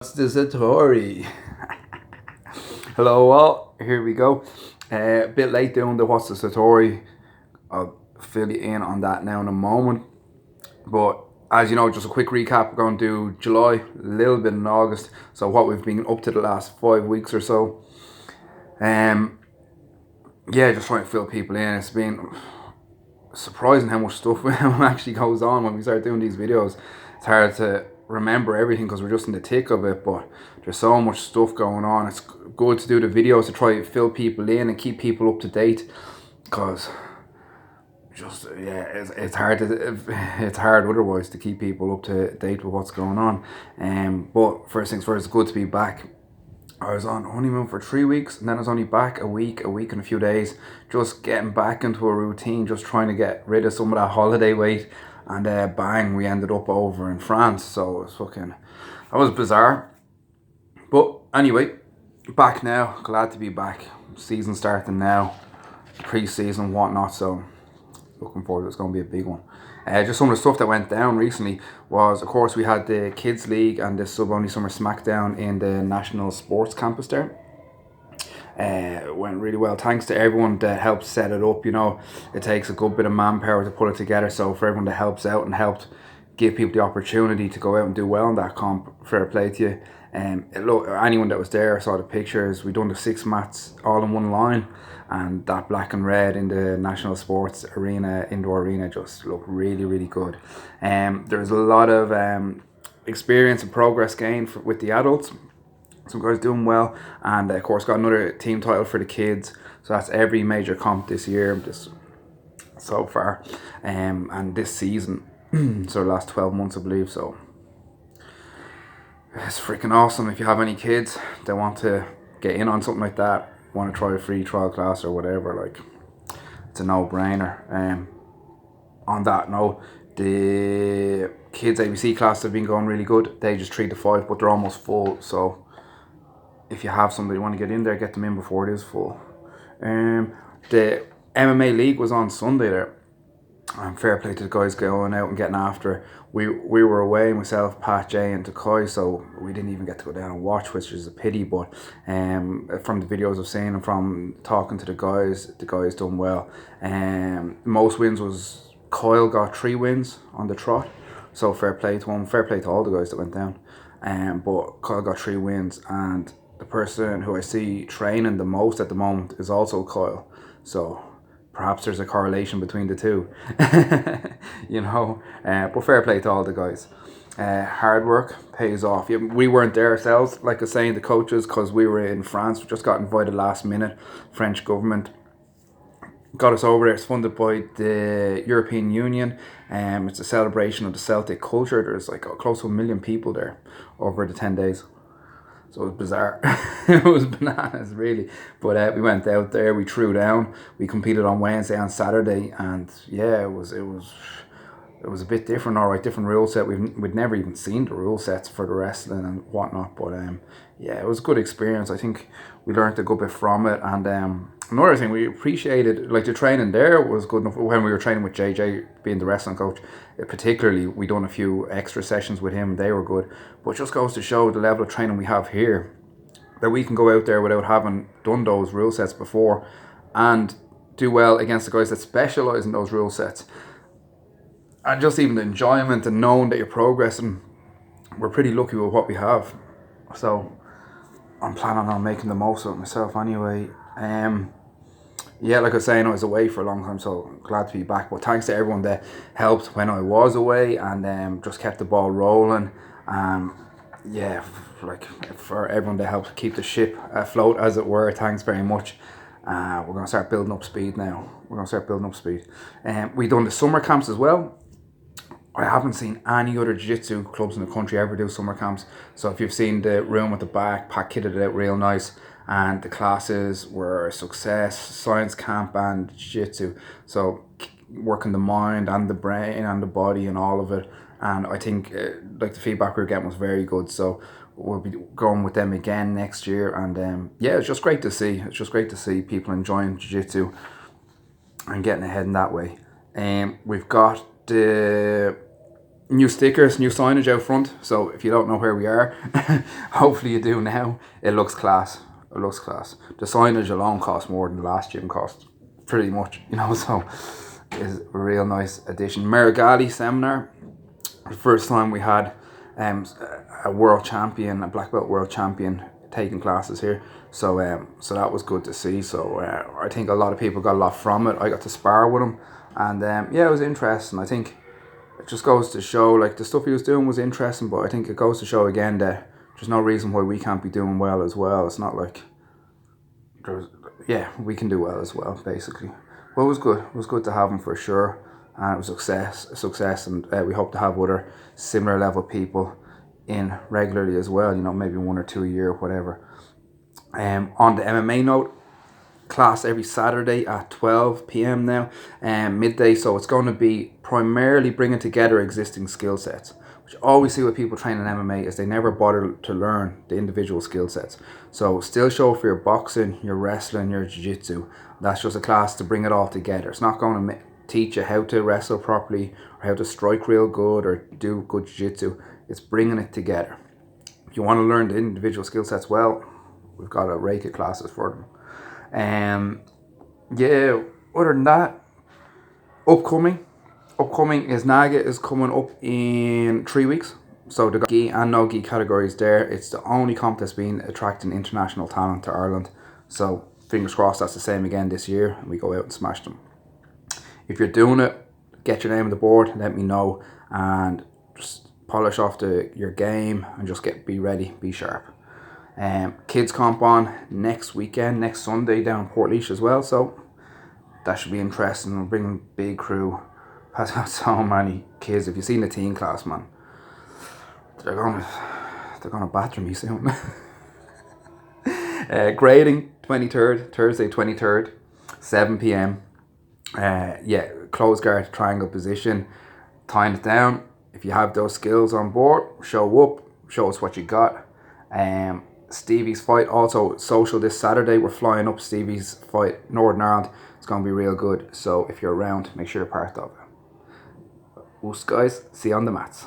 It's the Satori. Hello all, here we go. A bit late doing the What's the Satori. I'll fill you in on that now in a moment. But as you know, just a quick recap, we're going to do July, a little bit in August. So what we've been up to the last 5 weeks or so. Yeah, just trying to fill people in. It's been surprising how much stuff actually goes on when we start doing these videos. It's hard to remember everything because we're just in the thick of it, but there's so much stuff going on. It's good to do the videos to try to fill people in and keep people up to date, because it's hard it's hard otherwise to keep people up to date with what's going on. But first things first, it's good to be back. I was on honeymoon for 3 weeks, and then I was only back a week and a few days, just getting back into a routine, just trying to get rid of some of that holiday weight, and bang, we ended up over in France. So that was bizarre. But anyway, back now, glad to be back. Season starting now, pre-season, whatnot, so looking forward. It's going to be a big one. Just some of the stuff that went down recently was, of course, we had the Kids League and the Sub-Only Summer Smackdown in the National Sports Campus there. It went really well. Thanks to everyone that helped set it up. You know, it takes a good bit of manpower to put it together. So for everyone that helps out and helped give people the opportunity to go out and do well in that comp, fair play to you. Look, anyone that was there saw the pictures. We done the 6 mats all in one line, and that black and red in the National Sports Arena, indoor arena, just looked really, really good. There's a lot of experience and progress gained with the adults. Some guys doing well, and of course got another team title for the kids. So that's every major comp this year, so far, and this season. So the last 12 months, I believe. So it's freaking awesome. If you have any kids that want to get in on something like that, want to try a free trial class or whatever, like, it's a no-brainer. On that note, the kids ABC classes have been going really good. They just 3 to 5, but they're almost full. So if you have somebody you want to get in there, get them in before it is full. The MMA league was on Sunday there. Fair play to the guys going out and getting after it. We were away, myself, Pat, Jay and Takai, so we didn't even get to go down and watch, which is a pity. But from the videos I've seen and from talking to the guys done well. Most wins was Kyle got 3 wins on the trot, so fair play to him. Fair play to all the guys that went down. But Kyle got 3 wins, and the person who I see training the most at the moment is also Kyle. So perhaps there's a correlation between the two, you know. But fair play to all the guys. Hard work pays off. Yeah, we weren't there ourselves, like I was saying, the coaches, because we were in France. We just got invited last minute. French government got us over there. It's funded by the European Union. It's a celebration of the Celtic culture. There's like close to 1 million people there over the 10 days. So it was bizarre. It was bananas, really. But we went out there, we threw down, we competed on Wednesday and Saturday, and yeah, it was a bit different. All right, different rule set. We'd never even seen the rule sets for the wrestling and whatnot. But yeah, it was a good experience. I think we learned a good bit from it. And another thing we appreciated, like, the training there was good enough. When we were training with JJ, being the wrestling coach, particularly, we done a few extra sessions with him. They were good. But it just goes to show the level of training we have here, that we can go out there without having done those rule sets before and do well against the guys that specialise in those rule sets. And just even the enjoyment and knowing that you're progressing, we're pretty lucky with what we have. So I'm planning on making the most of it myself anyway. Yeah, like I was saying, I was away for a long time, so glad to be back. But thanks to everyone that helped when I was away, and just kept the ball rolling. Yeah, like, for everyone that helped keep the ship afloat, as it were, thanks very much. We're going to start building up speed now. We done the summer camps as well. I haven't seen any other jiu-jitsu clubs in the country ever do summer camps. So if you've seen the room at the back, Pat kitted it out real nice, and the classes were a success. Science camp and jiu-jitsu. So working the mind and the brain and the body and all of it. And I think like the feedback we were getting was very good. So we'll be going with them again next year. And yeah, it's just great to see. It's just great to see people enjoying jiu-jitsu and getting ahead in that way. We've got the New stickers, new signage out front. So if you don't know where we are, hopefully you do now. It looks class. It looks class. The signage alone cost more than the last gym cost, pretty much. So it's a real nice addition. Marigali seminar. The first time we had a world champion, a black belt world champion, taking classes here. So that was good to see. So I think a lot of people got a lot from it. I got to spar with him, and yeah, it was interesting. I think it just goes to show, like, the stuff he was doing was interesting, but I think it goes to show again that there's no reason why we can't be doing well as well. It's not like we can do well as well, basically. Well, it was good. It was good to have him for sure, and it was a success, and we hope to have other similar level people in regularly as well. Maybe 1 or 2 a year, whatever. On the MMA note, class every Saturday at 12 p.m. now, midday. So it's going to be primarily bringing together existing skill sets. Which I always see with people training MMA is they never bother to learn the individual skill sets. So still show for your boxing, your wrestling, your jiu-jitsu. That's just a class to bring it all together. It's not going to teach you how to wrestle properly or how to strike real good or do good jiu-jitsu. It's bringing it together. If you want to learn the individual skill sets, well, we've got a rake of classes for them. Yeah, other than that, upcoming is Naga is coming up in 3 weeks. So the gi and no gi categories there. It's the only comp that's been attracting international talent to Ireland. So fingers crossed that's the same again this year and we go out and smash them. If you're doing it, get your name on the board, let me know, and just polish off your game and just be ready, be sharp. Kids comp on next weekend, next Sunday down in Portlaoise as well, so that should be interesting. We're bringing a big crew, has got so many kids. If you've seen the teen class, man, they're gonna batter me soon. Grading 23rd, Thursday 23rd, 7 p.m. Closed guard triangle position, tying it down. If you have those skills on board, show up, show us what you got. Stevie's fight also social this Saturday. We're flying up Stevie's fight, Northern Ireland. It's going to be real good. So if you're around, make sure you're part of it. Us guys, see you on the mats.